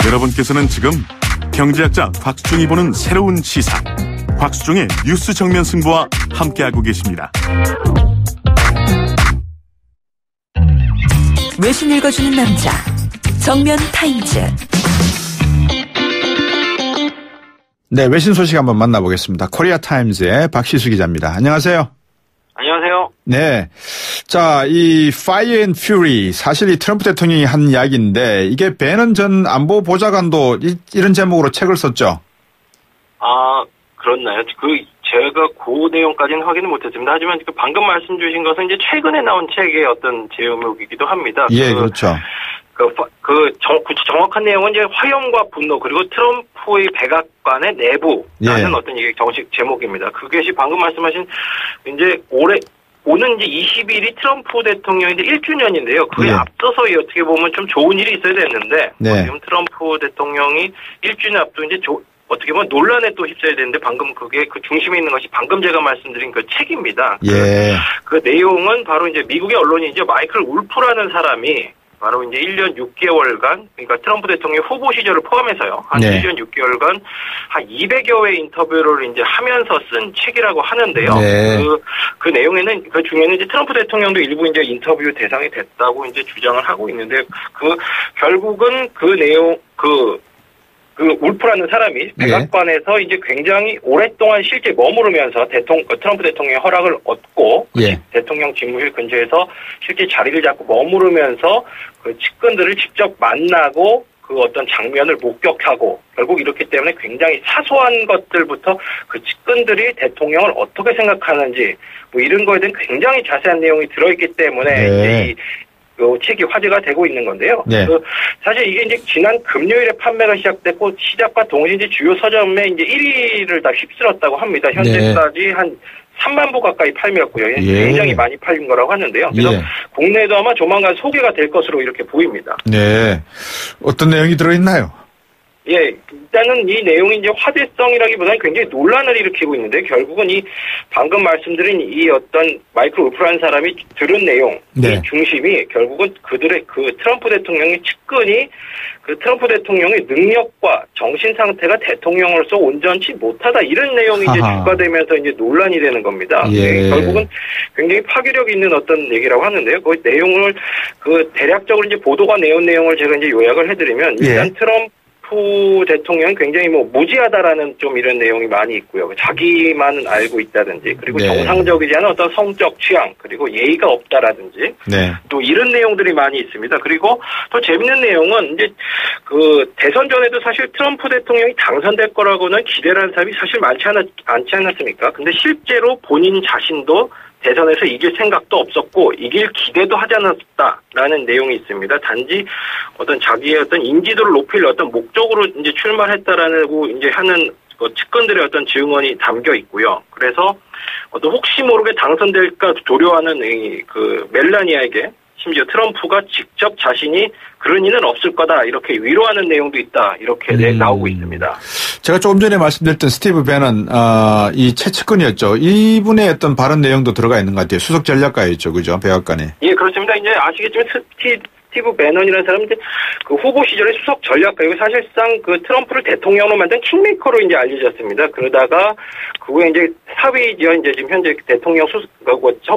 여러분께서는 지금 경제학자 곽수종이 보는 새로운 시사, 곽수종의 뉴스 정면 승부와 함께하고 계십니다. 외신 읽어주는 남자, 정면 타임즈. 네, 외신 소식 한번 만나보겠습니다. 코리아 타임즈의 박시수 기자입니다. 안녕하세요. 안녕하세요. 네. 자, 이 Fire and Fury, 사실 이 트럼프 대통령이 한 이야기인데 이게 배넌 전 안보 보좌관도 이런 제목으로 책을 썼죠. 아, 그렇나요? 제가 그 내용까지는 확인을 못했습니다. 하지만 방금 말씀 주신 것은 이제 최근에 나온 책의 어떤 제목이기도 합니다. 예, 그렇죠. 정확한 내용은 이제 화염과 분노, 그리고 트럼프의 백악관의 내부라는 어떤 이게 정식 제목입니다. 그것이 방금 말씀하신 이제 오는 이제 20일이 트럼프 대통령이 이제 1주년인데요. 그에 앞서서 어떻게 보면 좀 좋은 일이 있어야 됐는데, 지금 트럼프 대통령이 1주년 앞두고 이제 어떻게 보면 논란에 또 휩싸여야 되는데, 방금 그게 그 중심에 있는 것이 방금 제가 말씀드린 그 책입니다. 그 내용은 바로 이제 미국의 언론이죠. 마이클 울프라는 사람이 바로 이제 1년 6개월간, 그러니까 트럼프 대통령 후보 시절을 포함해서요. 한 1년 6개월간 한 200여 회 인터뷰를 이제 하면서 쓴 책이라고 하는데요. 그 내용에는, 그 중에는 이제 트럼프 대통령도 일부 이제 인터뷰 대상이 됐다고 이제 주장을 하고 있는데, 결국은 그 내용, 울프라는 사람이 백악관에서 이제 굉장히 오랫동안 실제 머무르면서 트럼프 대통령의 허락을 얻고 대통령 집무실 근처에서 실제 자리를 잡고 머무르면서 그 측근들을 직접 만나고 그 어떤 장면을 목격하고, 결국 이렇기 때문에 굉장히 사소한 것들부터 그 측근들이 대통령을 어떻게 생각하는지 뭐 이런 거에 대한 굉장히 자세한 내용이 들어있기 때문에 이제 이 책이 화제가 되고 있는 건데요. 사실 이게 이제 지난 금요일에 판매가 시작됐고, 시작과 동시에 이제 주요 서점에 이제 1위를 다 휩쓸었다고 합니다. 현재까지 한 3만 부 가까이 팔렸고요. 굉장히 많이 팔린 거라고 하는데요. 그래서 국내에도 아마 조만간 소개가 될 것으로 이렇게 보입니다. 네. 어떤 내용이 들어있나요? 일단은 이 내용이 이제 화제성이라기보다는 굉장히 논란을 일으키고 있는데, 결국은 이 방금 말씀드린 이 어떤 마이클 울프라는 사람이 들은 내용, 이 중심이 결국은 그들의 그 트럼프 대통령의 측근이 그 트럼프 대통령의 능력과 정신 상태가 대통령으로서 온전치 못하다, 이런 내용이 이제 주가되면서 이제 논란이 되는 겁니다. 결국은 굉장히 파괴력 있는 어떤 얘기라고 하는데요. 그 내용을 대략적으로 이제 보도가 내온 내용을 제가 이제 요약을 해드리면, 일단 트럼프 대통령이 굉장히 무지하다라는 좀 이런 내용이 많이 있고요. 자기만은 알고 있다든지, 그리고 정상적이지 않은 어떤 성적 취향, 그리고 예의가 없다라든지, 또 이런 내용들이 많이 있습니다. 그리고 또 재밌는 내용은 이제 그 대선 전에도 사실 트럼프 대통령이 당선될 거라고는 기대를 한 사람이 사실 않지 않았습니까? 근데 실제로 본인 자신도 대선에서 이길 생각도 없었고 이길 기대도 하지 않았다라는 내용이 있습니다. 단지 어떤 자기의 어떤 인지도를 높일 어떤 목적으로 이제 출마했다라고 이제 하는 그 측근들의 어떤 증언이 담겨 있고요. 그래서 어떤 혹시 모르게 당선될까 두려워하는 그 멜라니아에게 심지어 트럼프가 직접 자신이 그런 일은 없을 거다, 이렇게 위로하는 내용도 있다, 이렇게 나오고 있습니다. 제가 조금 전에 말씀드렸던 스티브 배넌, 이 최측근이었죠. 이분의 어떤 발언 내용도 들어가 있는 것 같아요. 수석 전략가였죠, 그죠? 백악관에. 그렇습니다. 이제 아시겠지만 스티브 배넌이라는 사람은 이제 그 후보 시절에 수석 전략가이고, 사실상 그 트럼프를 대통령으로 만든 킹메이커로 이제 알려졌습니다. 그러다가 그 후에 이제 사위죠. 이제 지금 현재 대통령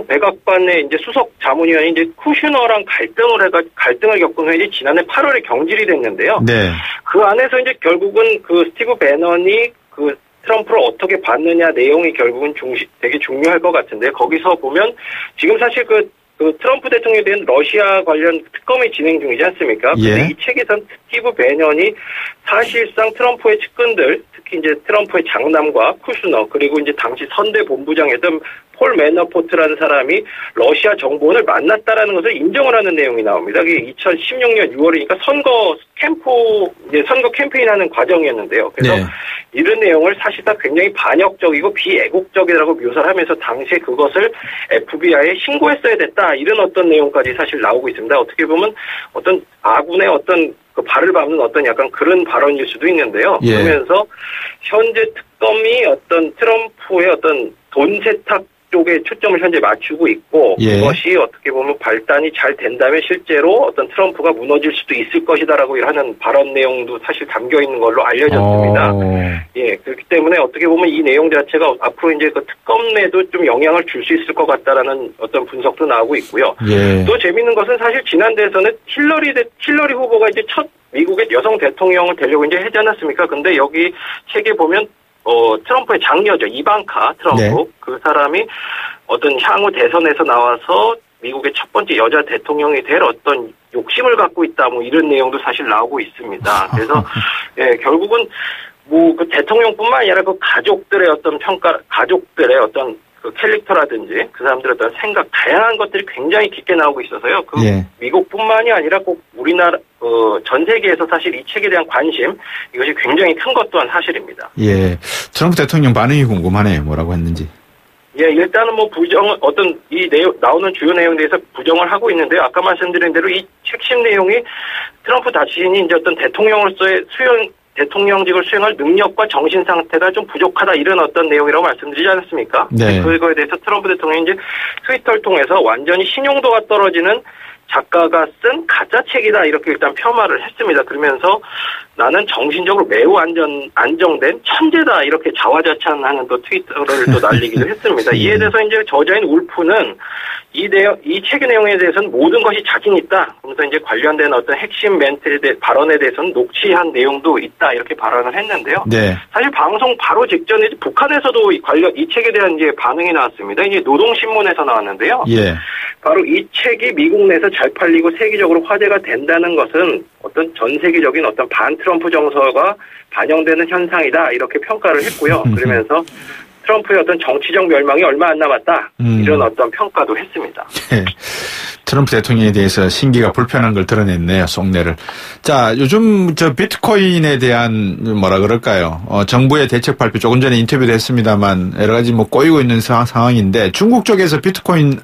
백악관의 이제 수석 자문위원이 이제 쿠슈너랑 갈등을 겪은 후에 이제 지난해 8월에 경질이 됐는데요. 그 안에서 이제 결국은 그 스티브 배넌이 그 트럼프를 어떻게 봤느냐 내용이 결국은 되게 중요할 것 같은데, 거기서 보면 지금 사실 그 트럼프 대통령에 대한 러시아 관련 특검이 진행 중이지 않습니까? 근데 이 책에선 스티브 배넌이 사실상 트럼프의 측근들, 특히 이제 트럼프의 장남과 쿠슈너, 그리고 이제 당시 선대 본부장이었던 폴 매너포트라는 사람이 러시아 정보원을 만났다라는 것을 인정을 하는 내용이 나옵니다. 그게 2016년 6월이니까 선거 캠페인하는 과정이었는데요. 그래서 이런 내용을 사실상 굉장히 반역적이고 비애국적이라고 묘사를 하면서 당시에 그것을 FBI에 신고했어야 됐다, 이런 어떤 내용까지 사실 나오고 있습니다. 어떻게 보면 어떤 아군의 어떤 그 발을 밟는 어떤 약간 그런 발언일 수도 있는데요. 그러면서 현재 특검이 어떤 트럼프의 어떤 돈 세탁 쪽에 초점을 현재 맞추고 있고 그것이 어떻게 보면 발단이 잘 된다면 실제로 어떤 트럼프가 무너질 수도 있을 것이다라고 하는 발언 내용도 사실 담겨 있는 걸로 알려졌습니다. 그렇기 때문에 어떻게 보면 이 내용 자체가 앞으로 이제 그 특검 내도 좀 영향을 줄 수 있을 것 같다라는 어떤 분석도 나오고 있고요. 또 재미있는 것은 사실 지난 대선에 힐러리 후보가 이제 첫 미국의 여성 대통령을 되려고 이제 하지 않았습니까? 근데 여기 책에 보면 트럼프의 장녀죠. 이방카 트럼프. 그 사람이 어떤 향후 대선에서 나와서 미국의 첫 번째 여자 대통령이 될 어떤 욕심을 갖고 있다. 뭐 이런 내용도 사실 나오고 있습니다. 그래서 결국은 뭐 그 대통령뿐만 아니라 그 가족들의 어떤 평가, 가족들의 어떤 그 캐릭터라든지 그 사람들의 어떤 생각, 다양한 것들이 굉장히 깊게 나오고 있어서요. 그 미국뿐만이 아니라 꼭 우리나라 전 세계에서 사실 이 책에 대한 관심 이것이 굉장히 큰 것 또한 사실입니다. 트럼프 대통령 반응이 궁금하네요. 뭐라고 했는지. 일단은 뭐 어떤 이 내용, 나오는 주요 내용에 대해서 부정을 하고 있는데요. 아까 말씀드린 대로 이 핵심 내용이 트럼프 자신이 이제 어떤 대통령으로서의 대통령직을 수행할 능력과 정신 상태가 좀 부족하다 이런 어떤 내용이라고 말씀드리지 않았습니까? 그거에 대해서 트럼프 대통령이 이제 트위터를 통해서 완전히 신용도가 떨어지는 작가가 쓴 가짜 책이다 이렇게 일단 폄하를 했습니다. 그러면서 나는 정신적으로 매우 안정된 천재다 이렇게 자화자찬하는 또 트위터를 또 날리기도 했습니다. 이에 대해서 이제 저자인 울프는 이 책의 내용에 대해서는 모든 것이 자신 있다. 그러면서 이제 관련된 어떤 핵심 발언에 대해서는 녹취한 내용도 있다 이렇게 발언을 했는데요. 사실 방송 바로 직전에 북한에서도 이 책에 대한 이제 반응이 나왔습니다. 이제 노동신문에서 나왔는데요. 바로 이 책이 미국 내에서 잘 팔리고 세계적으로 화제가 된다는 것은 어떤 전 세계적인 어떤 반트럼프 정서가 반영되는 현상이다 이렇게 평가를 했고요. 그러면서 트럼프의 어떤 정치적 멸망이 얼마 안 남았다 이런 어떤 평가도 했습니다. 트럼프 대통령에 대해서 신기가 불편한 걸 드러냈네요. 속내를. 자, 요즘 비트코인에 대한 뭐라 그럴까요? 정부의 대책 발표 조금 전에 인터뷰도 했습니다만 여러 가지 뭐 꼬이고 있는 상황인데 중국 쪽에서 비트코인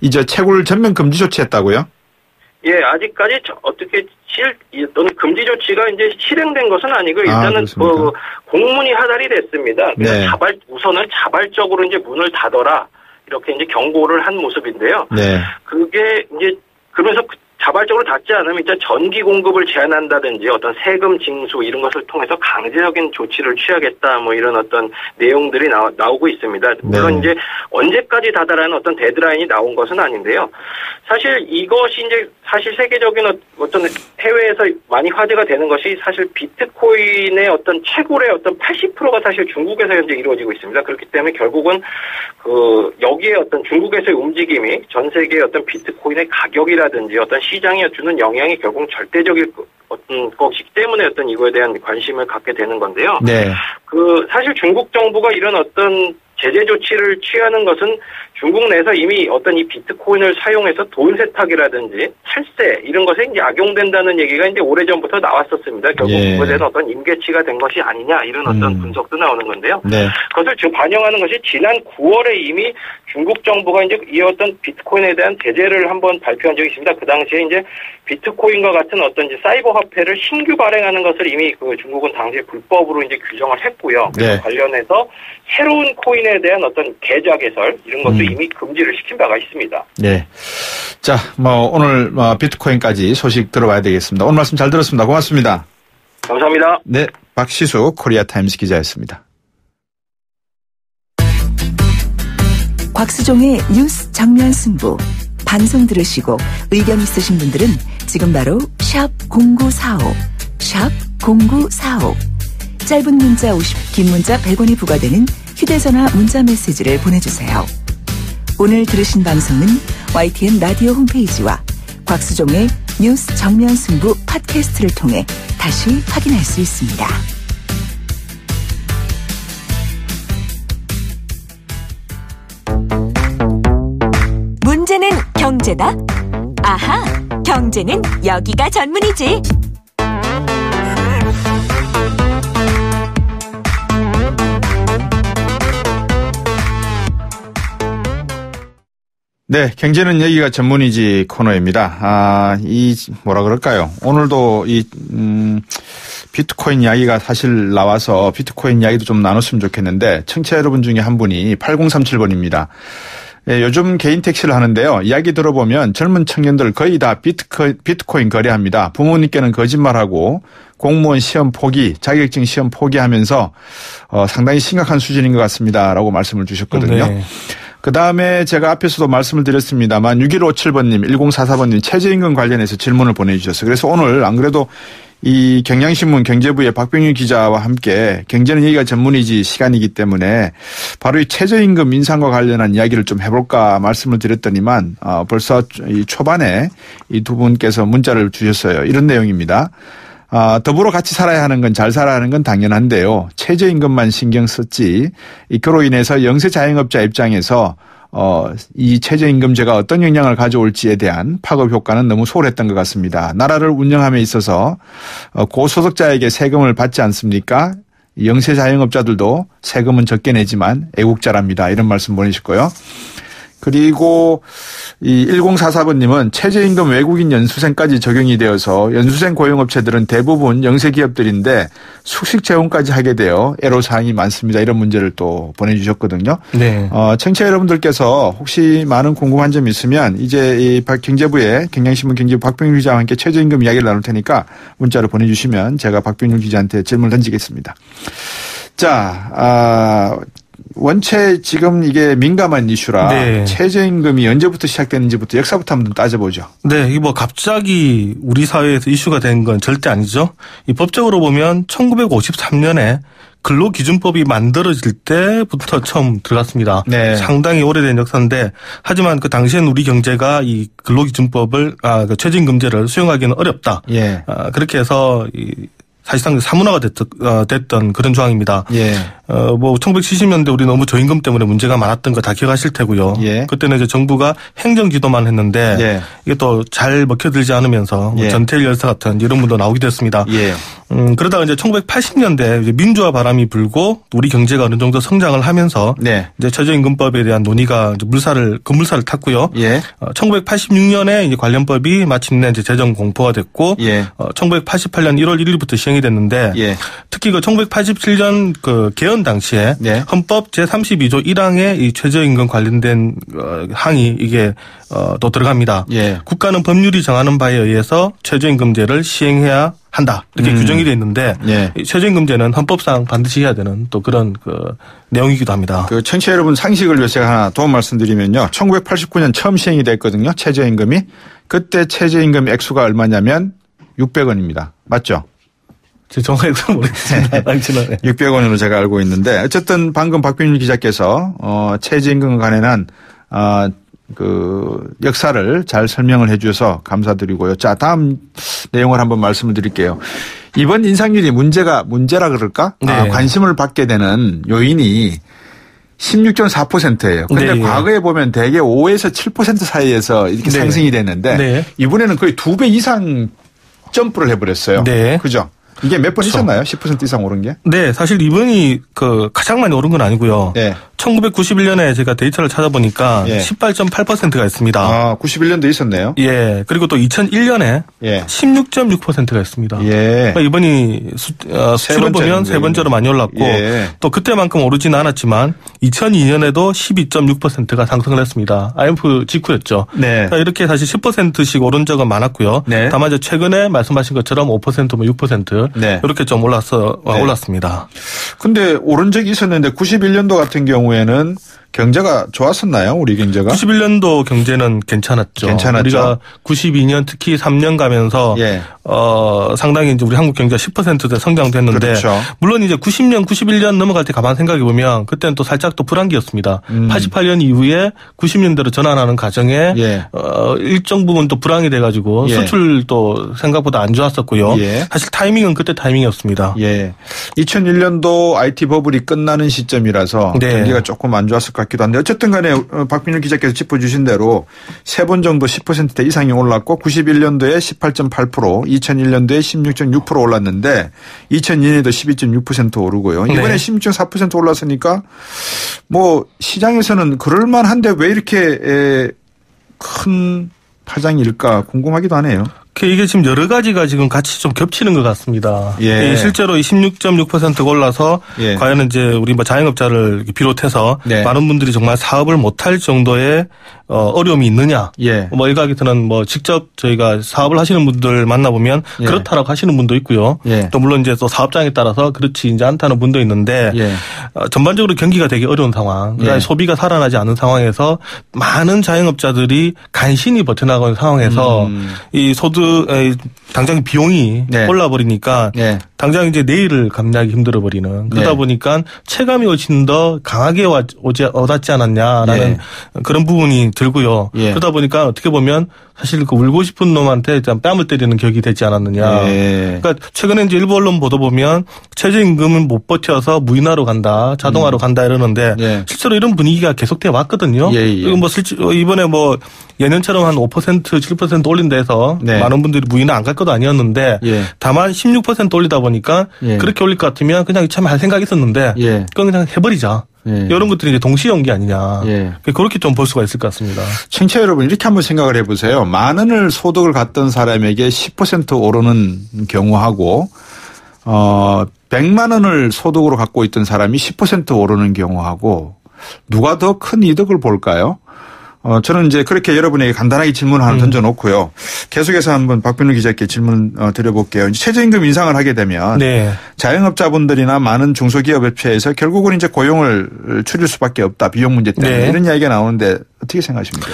이제 채굴 전면 금지 조치했다고요? 아직까지 어떻게 어떤 금지 조치가 이제 실행된 것은 아니고 일단은 공문이 하달이 됐습니다. 우선은 자발적으로 이제 문을 닫아라 이렇게 이제 경고를 한 모습인데요. 그게 이제 그러면서 자발적으로 닫지 않으면 이제 전기 공급을 제한한다든지 어떤 세금 징수 이런 것을 통해서 강제적인 조치를 취하겠다 뭐 이런 어떤 내용들이 나오고 있습니다. 물론 이제 언제까지 닫아라는 어떤 데드라인이 나온 것은 아닌데요. 사실 이것이 이제 사실 세계적인 어떤 해외에서 많이 화제가 되는 것이 사실 비트코인의 어떤 채굴의 어떤 80%가 사실 중국에서 현재 이루어지고 있습니다. 그렇기 때문에 결국은 여기에 어떤 중국에서의 움직임이 전 세계의 어떤 비트코인의 가격이라든지 어떤 시장에 주는 영향이 결국 절대적일 어떤 것이기 때문에 어떤 이거에 대한 관심을 갖게 되는 건데요. 사실 중국 정부가 이런 어떤 제재 조치를 취하는 것은 중국 내에서 이미 어떤 이 비트코인을 사용해서 돈 세탁이라든지 탈세 이런 것에 이제 악용된다는 얘기가 이제 오래전부터 나왔었습니다. 결국 그것에 대한 어떤 임계치가 된 것이 아니냐 이런 어떤 분석도 나오는 건데요. 그것을 지금 반영하는 것이 지난 9월에 이미 중국 정부가 이제 이 어떤 비트코인에 대한 제재를 한번 발표한 적이 있습니다. 그 당시에 이제 비트코인과 같은 어떤 이제 사이버 화폐를 신규 발행하는 것을 이미 중국은 당시에 불법으로 이제 규정을 했고요. 그래서 관련해서 새로운 코인에 대한 어떤 계좌 개설 이런 것도 이미 금지를 시킨 바가 있습니다. 자, 오늘 비트코인까지 소식 들어봐야 되겠습니다. 오늘 말씀 잘 들었습니다. 고맙습니다. 감사합니다. 박시수 코리아타임스 기자였습니다. 곽수종의 뉴스 정면 승부. 방송 들으시고 의견 있으신 분들은 지금 바로 샵 0945, 샵 0945. 짧은 문자 50, 긴 문자 100원이 부과되는 휴대전화 문자 메시지를 보내주세요. 오늘 들으신 방송은 YTN 라디오 홈페이지와 곽수종의 뉴스 정면 승부 팟캐스트를 통해 다시 확인할 수 있습니다. 문제는 경제다? 아하, 경제는 여기가 전문이지. 네, 경제는 여기가 전문이지 코너입니다. 뭐라 그럴까요? 오늘도 비트코인 이야기가 사실 나와서 비트코인 이야기도 좀 나눴으면 좋겠는데, 청취자 여러분 중에 한 분이 8037번입니다. 예, 요즘 개인 택시를 하는데요. 이야기 들어보면 젊은 청년들 거의 다 비트코인 거래합니다. 부모님께는 거짓말하고 공무원 시험 포기, 자격증 시험 포기하면서 상당히 심각한 수준인 것 같습니다. 라고 말씀을 주셨거든요. 네. 그 다음에 제가 앞에서도 말씀을 드렸습니다만 6157번님, 1044번님 최저임금 관련해서 질문을 보내주셨어요. 그래서 오늘 안 그래도 이 경향신문 경제부의 박병윤 기자와 함께 경제는 여기가 전문이지 시간이기 때문에 바로 이 최저임금 인상과 관련한 이야기를 좀 해볼까 말씀을 드렸더니만 벌써 이 초반에 이 두 분께서 문자를 주셨어요. 이런 내용입니다. 더불어 같이 살아야 하는 건 잘 살아야 하는 건 당연한데요. 최저임금만 신경 썼지 그로 인해서 영세 자영업자 입장에서 이 최저임금제가 어떤 영향을 가져올지에 대한 파급 효과는 너무 소홀했던 것 같습니다. 나라를 운영함에 있어서 고소득자에게 세금을 받지 않습니까? 영세 자영업자들도 세금은 적게 내지만 애국자랍니다. 이런 말씀 보내셨고요. 그리고 이 1044번님은 최저임금 외국인 연수생까지 적용이 되어서 연수생 고용업체들은 대부분 영세 기업들인데 숙식 재원까지 하게 되어 애로사항이 많습니다. 이런 문제를 또 보내주셨거든요. 네. 청취자 여러분들께서 혹시 많은 궁금한 점 있으면 이제 이 경제부의 경향신문 경제부 박병윤 기자와 함께 최저임금 이야기를 나눌 테니까 문자로 보내주시면 제가 박병윤 기자한테 질문을 던지겠습니다. 자, 원체 지금 이게 민감한 이슈라 네. 최저임금이 언제부터 시작되는지부터 역사부터 한번 따져보죠. 네, 이게 뭐 갑자기 우리 사회에서 이슈가 된 건 절대 아니죠. 이 법적으로 보면 1953년에 근로기준법이 만들어질 때부터 처음 들어갔습니다. 네. 상당히 오래된 역사인데 하지만 그 당시에는 우리 경제가 이 근로기준법을 그 최저임금제를 수용하기는 어렵다. 예. 그렇게 해서 사실상 사문화가 됐던 그런 조항입니다. 예. 뭐 1970년대 우리 너무 저임금 때문에 문제가 많았던 거 다 기억하실 테고요. 예. 그때는 이제 정부가 행정 지도만 했는데 예. 이게 또 잘 먹혀들지 않으면서 예. 전태일 열사 같은 이런 분도 나오기도 했습니다. 예. 그러다가 이제 1980년대 이제 민주화 바람이 불고 우리 경제가 어느 정도 성장을 하면서 네. 이제 최저임금법에 대한 논의가 이제 급물살을 탔고요. 예. 1986년에 이제 관련법이 마침내 이제 재정 공포가 됐고 1988년 1월 1일부터 시행이 됐는데 예. 특히 그 1987년 그 개헌 당시에 네. 헌법 제32조 1항에 이 최저임금 관련된 항이 이게 또 들어갑니다. 예. 국가는 법률이 정하는 바에 의해서 최저임금제를 시행해야 한다. 이렇게 규정이 되어 있는데 예. 최저임금제는 헌법상 반드시 해야 되는 또 그런 그 내용이기도 합니다. 그 청취자 여러분 상식을 위해서 제가 하나 도움 말씀드리면요. 1989년 처음 시행이 됐거든요. 최저임금이. 그때 최저임금 액수가 얼마냐면 600원입니다. 맞죠? 제 정확히 모르겠습니다. 600원으로 제가 알고 있는데 어쨌든 방금 박병윤 기자께서 최저임금과 관련한 그 역사를 잘 설명을 해 주셔서 감사드리고요. 자, 다음 내용을 한번 말씀을 드릴게요. 이번 인상률이 문제라 그럴까? 네. 관심을 받게 되는 요인이 16.4%예요. 그런데 네. 과거에 보면 대개 5에서 7% 사이에서 이렇게 네. 상승이 됐는데 네. 이번에는 거의 2배 이상 점프를 해버렸어요. 네. 그죠? 이게 몇 번 있었나요? 10% 이상 오른 게? 네, 사실 이번이 그 가장 많이 오른 건 아니고요. 네. 1991년에 제가 데이터를 찾아보니까 예. 18.8%가 있습니다. 아, 91년도 있었네요. 예. 그리고 또 2001년에 예. 16.6%가 있습니다. 예. 그러니까 이번이 수치로 보면 세 번째로 많이 올랐고 예. 또 그때만큼 오르지는 않았지만 2002년에도 12.6%가 상승을 했습니다. IMF 직후였죠. 네. 그러니까 이렇게 사실 10%씩 오른 적은 많았고요. 네. 다만 이제 최근에 말씀하신 것처럼 5% 뭐 6% 네. 이렇게 좀 올랐습니다. 근데 오른 적이 있었는데 91년도 같은 경우에는 경제가 좋았었나요? 우리 경제가? 91년도 경제는 괜찮았죠. 우리가 92년 특히 3년 가면서 예. 상당히 이제 우리 한국 경제가 10%대 성장됐는데 그렇죠. 물론 이제 90년, 91년 넘어갈 때 가만 생각해 보면 그때는 또 살짝 또 불황기였습니다. 88년 이후에 90년대로 전환하는 과정에 예. 일정 부분 또 불황이 돼가지고 예. 수출도 생각보다 안 좋았었고요. 예. 사실 타이밍은 그때 타이밍이었습니다. 예. 2001년도 IT 버블이 끝나는 시점이라서 네. 경기가 조금 안 좋았을 것 같기도 한데 어쨌든 간에 박민우 기자께서 짚어주신 대로 세 번 정도 10%대 이상이 올랐고 91년도에 18.8%, 2001년도에 16.6% 올랐는데 2002년에도 12.6% 오르고요. 이번에 네. 16.4% 올랐으니까 뭐 시장에서는 그럴만한데 왜 이렇게 큰 파장일까 궁금하기도 하네요. 이게 지금 여러 가지가 지금 같이 좀 겹치는 것 같습니다. 예. 실제로 16.6%가 올라서 예. 과연 이제 우리 뭐 자영업자를 비롯해서 네. 많은 분들이 정말 사업을 못할 정도의 어려움이 있느냐. 예. 뭐 일각에서는 뭐 직접 저희가 사업을 하시는 분들 만나보면 예. 그렇다라고 하시는 분도 있고요. 예. 또 물론 이제 또 사업장에 따라서 그렇지 이제 않다는 분도 있는데 예. 전반적으로 경기가 되게 어려운 상황. 그러니까 예. 소비가 살아나지 않은 상황에서 많은 자영업자들이 간신히 버텨나가는 상황에서 이 소득 당장 비용이 네. 올라버리니까 네. 당장 이제 내일을 감내하기 힘들어 버리는 그러다 네. 보니까 체감이 훨씬 더 강하게 와닿지 않았냐라는 네. 그런 부분이 들고요. 예. 그러다 보니까 어떻게 보면 사실 그 울고 싶은 놈한테 뺨을 때리는 격이 되지 않았느냐. 예. 그러니까 최근에 이제 일부 언론 보도 보면 최저임금은 못 버텨서 무인화로 간다, 자동화로 간다 이러는데 예. 실제로 이런 분위기가 계속돼 왔거든요. 그리고 뭐 이번에 뭐 예년처럼 한 5%, 7% 올린다 해서 네. 많은 분들이 무인화 안 갈 것도 아니었는데 예. 다만 16% 올리다 보니까 예. 그렇게 올릴 것 같으면 그냥 참 할 생각이 있었는데 예. 그건 그냥 해버리자. 예. 이런 것들이 이제 동시에 온 게 아니냐. 예. 그렇게 좀 볼 수가 있을 것 같습니다. 청취자 여러분 이렇게 한번 생각을 해보세요. 10,000원을 소득을 갖던 사람에게 10% 오르는 경우하고 100만 원을 소득으로 갖고 있던 사람이 10% 오르는 경우하고 누가 더 큰 이득을 볼까요? 저는 이제 그렇게 여러분에게 간단하게 질문을 하나 던져놓고요. 계속해서 한번 박병렬 기자께 질문 드려볼게요. 이제 최저임금 인상을 하게 되면 네. 자영업자분들이나 많은 중소기업 업체에서 결국은 이제 고용을 줄일 수밖에 없다. 비용 문제 때문에 네. 이런 이야기가 나오는데 어떻게 생각하십니까?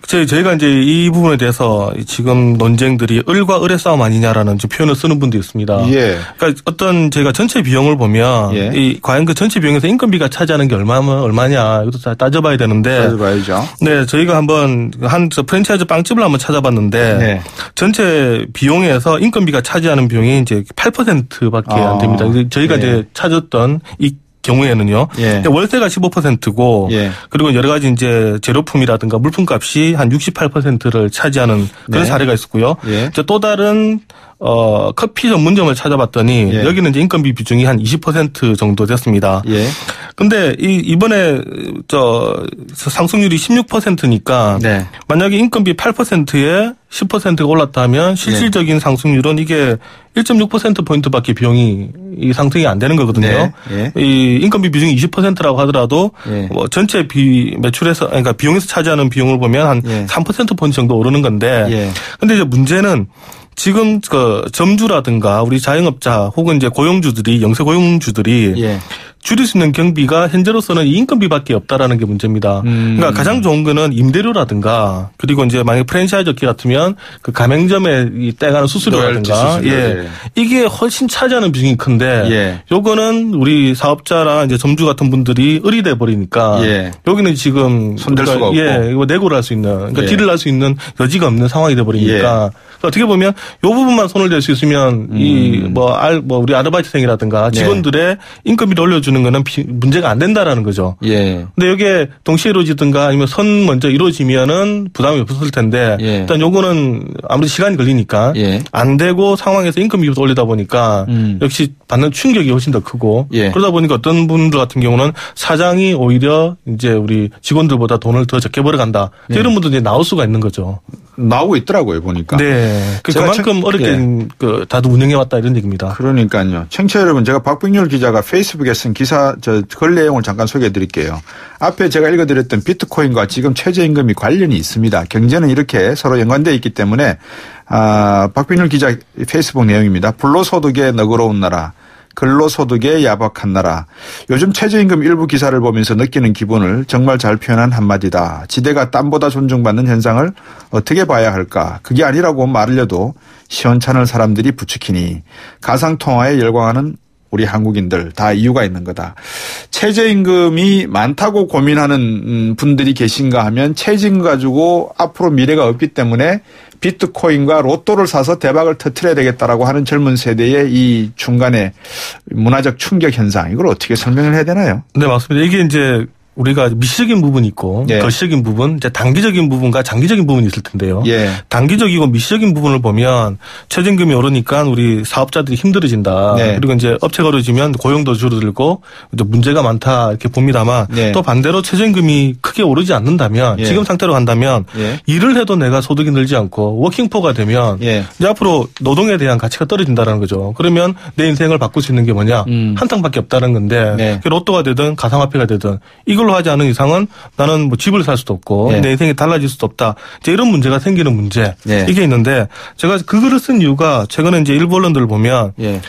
저희가 이제 이 부분에 대해서 지금 논쟁들이 을과 을의 싸움 아니냐라는 표현을 쓰는 분도 있습니다. 예. 그러니까 어떤 저희가 전체 비용을 보면 예. 과연 그 전체 비용에서 인건비가 차지하는 게 얼마냐 이것도 다 따져봐야 되는데. 따져봐야죠. 네, 저희가 한번 프랜차이즈 빵집을 한번 찾아봤는데 네. 전체 비용에서 인건비가 차지하는 비용이 이제 8%밖에 안 됩니다. 저희가 네. 이제 찾았던 이 경우에는요. 예. 월세가 15%고 예. 그리고 여러 가지 이제 재료품이라든가 물품값이 한 68%를 차지하는 그런 네. 사례가 있었고요. 예. 또 다른 커피 전문점을 찾아봤더니 예. 여기는 이제 인건비 비중이 한 20% 정도 됐습니다. 예. 근데 이번에 상승률이 16%니까 네. 만약에 인건비 8%에 10%가 올랐다면 실질적인 네. 상승률은 이게 1.6%포인트밖에 비용이 상승이 안 되는 거거든요. 네. 예. 이 인건비 비중이 20%라고 하더라도 예. 뭐 전체 매출에서 그러니까 비용에서 차지하는 비용을 보면 한 예. 3%포인트 정도 오르는 건데 예. 근데 이제 문제는 지금 그 점주라든가 우리 자영업자 혹은 이제 고용주들이 영세 고용주들이 예. 줄일 수 있는 경비가 현재로서는 이 인건비밖에 없다라는 게 문제입니다. 그러니까 가장 좋은 거는 임대료라든가 그리고 이제 만약 프랜차이즈 업계 같으면 그 가맹점에 떼가는 수수료라든가 예. 이게 훨씬 차지하는 비중이 큰데 예. 요거는 우리 사업자나 이제 점주 같은 분들이 을이 돼 버리니까 예. 여기는 지금 손댈 수가 없고 이거 내고를 할 수 있는 그러니까 예. 딜을 할 수 있는 여지가 없는 상황이 돼 버리니까 예. 어떻게 보면 요 부분만 손을 댈 수 있으면 우리 아르바이트생이라든가 직원들의 인건비를 올려주는 거는 문제가 안 된다라는 거죠. 예. 근데 이게 동시에 이루어지든가 아니면 선 먼저 이루어지면은 부담이 없었을 텐데 예. 일단 요거는 아무래도 시간이 걸리니까 예. 안 되고 상황에서 인건비부터 올리다 보니까 역시 받는 충격이 훨씬 더 크고 예. 그러다 보니까 어떤 분들 같은 경우는 사장이 오히려 이제 우리 직원들보다 돈을 더 적게 벌어간다. 예. 이런 분들이 나올 수가 있는 거죠. 나오고 있더라고요, 보니까. 네. 그만큼 어렵게 예. 다들 운영해왔다 이런 얘기입니다. 그러니까요. 청취자 여러분, 제가 박병렬 기자가 페이스북에 쓴 기사, 글 내용을 잠깐 소개해 드릴게요. 앞에 제가 읽어드렸던 비트코인과 지금 최저임금이 관련이 있습니다. 경제는 이렇게 서로 연관되어 있기 때문에, 박병렬 기자 페이스북 내용입니다. 불로소득에 너그러운 나라. 근로소득에 야박한 나라. 요즘 최저임금 일부 기사를 보면서 느끼는 기분을 정말 잘 표현한 한마디다. 지대가 땀보다 존중받는 현상을 어떻게 봐야 할까. 그게 아니라고 말하려도 시원찮을 사람들이 부추기니 가상통화에 열광하는 우리 한국인들 다 이유가 있는 거다. 최저임금이 많다고 고민하는 분들이 계신가 하면 최저임금 가지고 앞으로 미래가 없기 때문에 비트코인과 로또를 사서 대박을 터뜨려야 되겠다라고 하는 젊은 세대의 이 중간에 문화적 충격 현상 이걸 어떻게 설명을 해야 되나요? 네, 맞습니다. 이게 이제 우리가 미시적인 부분이 있고 예. 거시적인 부분, 이제 단기적인 부분과 장기적인 부분이 있을 텐데요. 예. 단기적이고 미시적인 부분을 보면 최저임금이 오르니까 우리 사업자들이 힘들어진다. 네. 그리고 이제 업체가 어려지면 고용도 줄어들고 이제 문제가 많다 이렇게 봅니다만 네. 또 반대로 최저임금이 크게 오르지 않는다면 예. 지금 상태로 간다면 예. 일을 해도 내가 소득이 늘지 않고 워킹포가 되면 예. 이제 앞으로 노동에 대한 가치가 떨어진다는 거죠. 그러면 내 인생을 바꿀 수 있는 게 뭐냐? 한탕밖에 없다는 건데 네. 로또가 되든 가상화폐가 되든 이걸로 하지 않은 이상은 나는 뭐 집을 살 수도 없고 네. 내 인생이 달라질 수도 없다. 이제 이런 문제가 생기는 문제. 네. 이게 있는데 제가 그 글을 쓴 이유가 최근에 이제 일부 언론들을 보면 예.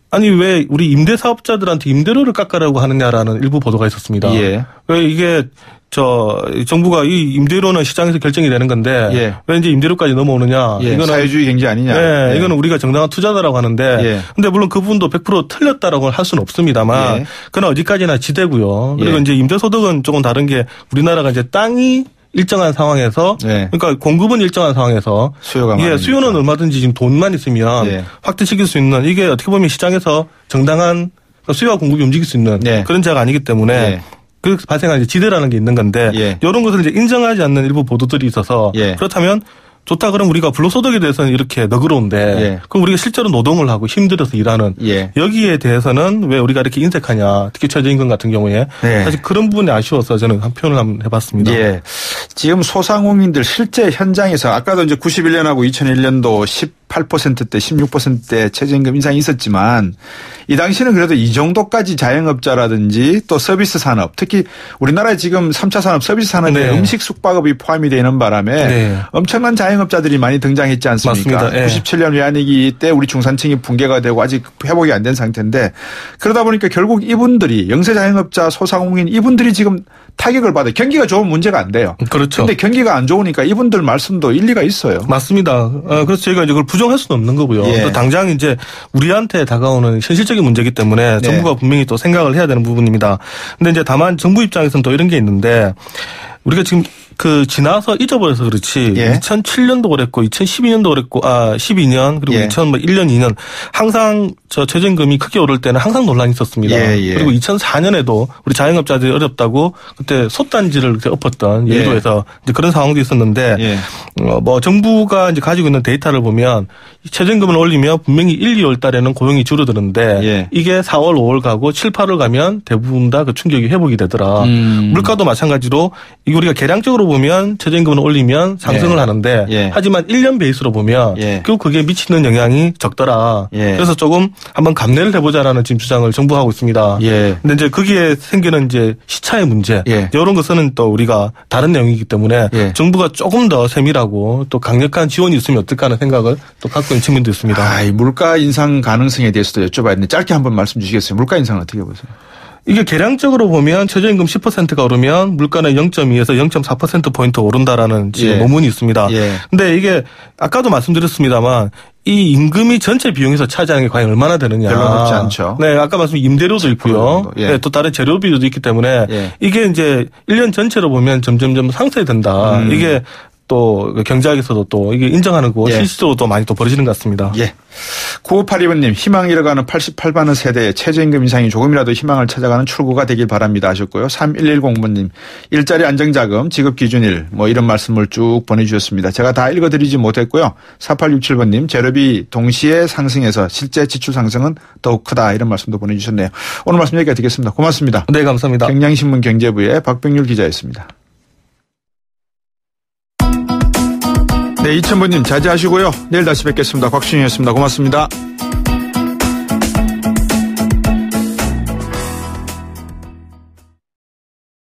아니 왜 우리 임대 사업자들한테 임대료를 깎으라고 하느냐라는 일부 보도가 있었습니다. 예. 왜 이게 정부가 이 임대료는 시장에서 결정이 되는 건데 예. 왜 이제 임대료까지 넘어오느냐? 예. 이거는 사회주의 경제 아니냐? 네, 예. 이거는 우리가 정당한 투자다라고 하는데, 예. 근데 물론 그 부분도 100% 틀렸다라고 할 수는 없습니다만, 예. 그건 어디까지나 지대고요. 그리고 예. 이제 임대소득은 조금 다른 게 우리나라가 이제 땅이 일정한 상황에서, 예. 그러니까 공급은 일정한 상황에서, 수요가 예, 많으니까. 수요는 얼마든지 지금 돈만 있으면 예. 확대시킬 수 있는 이게 어떻게 보면 시장에서 정당한 수요와 공급이 움직일 수 있는 예. 그런 자가 아니기 때문에. 예. 그 발생한 지대라는 게 있는 건데 예. 이런 것을 이제 인정하지 않는 일부 보도들이 있어서 예. 그렇다면 좋다 그럼 우리가 불로소득에 대해서는 이렇게 너그러운데 예. 그럼 우리가 실제로 노동을 하고 힘들어서 일하는 예. 여기에 대해서는 왜 우리가 이렇게 인색하냐 특히 최저임금 같은 경우에 네. 사실 그런 부분이 아쉬워서 저는 한 표현을 한번 해봤습니다. 예. 지금 소상공인들 실제 현장에서 아까도 이제 91년하고 2001년도 18%대, 16%대 최저임금 인상이 있었지만 이 당시는 그래도 이 정도까지 자영업자라든지 또 서비스 산업, 특히 우리나라에 지금 3차 산업 서비스 산업에 네. 음식 숙박업이 포함이 되는 바람에 네. 엄청난 자영업자들이 많이 등장했지 않습니까? 맞습니다. 예. 97년 외환위기 때 우리 중산층이 붕괴가 되고 아직 회복이 안 된 상태인데 그러다 보니까 결국 이분들이 영세 자영업자, 소상공인 이분들이 지금 타격을 받아요. 경기가 좋으면 문제가 안 돼요. 그렇죠. 그런데 경기가 안 좋으니까 이분들 말씀도 일리가 있어요. 맞습니다. 그래서 저희가 이제 그걸 부정할 수는 없는 거고요. 예. 또 당장 이제 우리한테 다가오는 현실적인 문제이기 때문에 정부가 분명히 또 생각을 해야 되는 부분입니다. 근데 이제 다만 정부 입장에서는 또 이런 게 있는데 우리가 지금 지나서 잊어버려서 그렇지. 예. 2007년도 그랬고 2012년도 그랬고 12년 그리고 예. 2001년 2년 항상 최저임금이 크게 오를 때는 항상 논란이 있었습니다. 예, 예. 그리고 2004년에도 우리 자영업자들이 어렵다고 그때 솥단지를 엎었던 예의도에서 이제 그런 상황도 있었는데 예. 뭐 정부가 이제 가지고 있는 데이터를 보면 최저임금을 올리면 분명히 1, 2월 달에는 고용이 줄어드는데 예. 이게 4월, 5월 가고 7, 8월 가면 대부분 다 그 충격이 회복이 되더라. 물가도 마찬가지로 이게 우리가 계량적으로 보면 최저임금을 올리면 상승을 예. 하는데 예. 하지만 1년 베이스로 보면 예. 결국 그게 미치는 영향이 적더라. 예. 그래서 조금 한번 감내를 해보자라는 지금 주장을 정부가 하고 있습니다. 예. 근데 이제 거기에 생기는 이제 시차의 문제 예. 이런 것은 또 우리가 다른 내용이기 때문에 예. 정부가 조금 더 세밀하고 또 강력한 지원이 있으면 어떨까 하는 생각을 또 갖고 있는 측면도 있습니다. 이 물가 인상 가능성에 대해서도 여쭤봐야 되는데 짧게 한번 말씀 주시겠어요? 물가 인상은 어떻게 보세요? 이게 계량적으로 보면 최저임금 10%가 오르면 물가는 0.2에서 0.4%포인트 오른다라는 지금 예. 논문이 있습니다. 예. 근데 이게 아까도 말씀드렸습니다만 이 임금이 전체 비용에서 차지하는 게 과연 얼마나 되느냐. 별로 높지 않죠. 네, 아까 말씀 임대료도 있고요. 정도. 예. 네, 또 다른 재료비도 있기 때문에 예. 이게 이제 1년 전체로 보면 점점점 상쇄된다. 이게 또 경제학에서도 또 이게 인정하는 거 예. 실질적으로 또 많이 또 벌어지는 것 같습니다. 예. 9582번님 희망 잃어가는 88만원 세대의 최저임금 인상이 조금이라도 희망을 찾아가는 출구가 되길 바랍니다 하셨고요. 3110번님 일자리 안정자금 지급기준일 뭐 이런 말씀을 쭉 보내주셨습니다. 제가 다 읽어드리지 못했고요. 4867번님 재료비 동시에 상승해서 실제 지출 상승은 더욱 크다 이런 말씀도 보내주셨네요. 오늘 말씀 여기까지 듣겠습니다. 고맙습니다. 네, 감사합니다. 경향신문 경제부의 박병률 기자였습니다. 네, 이천번님 자제하시고요. 내일 다시 뵙겠습니다. 곽준이었습니다. 고맙습니다.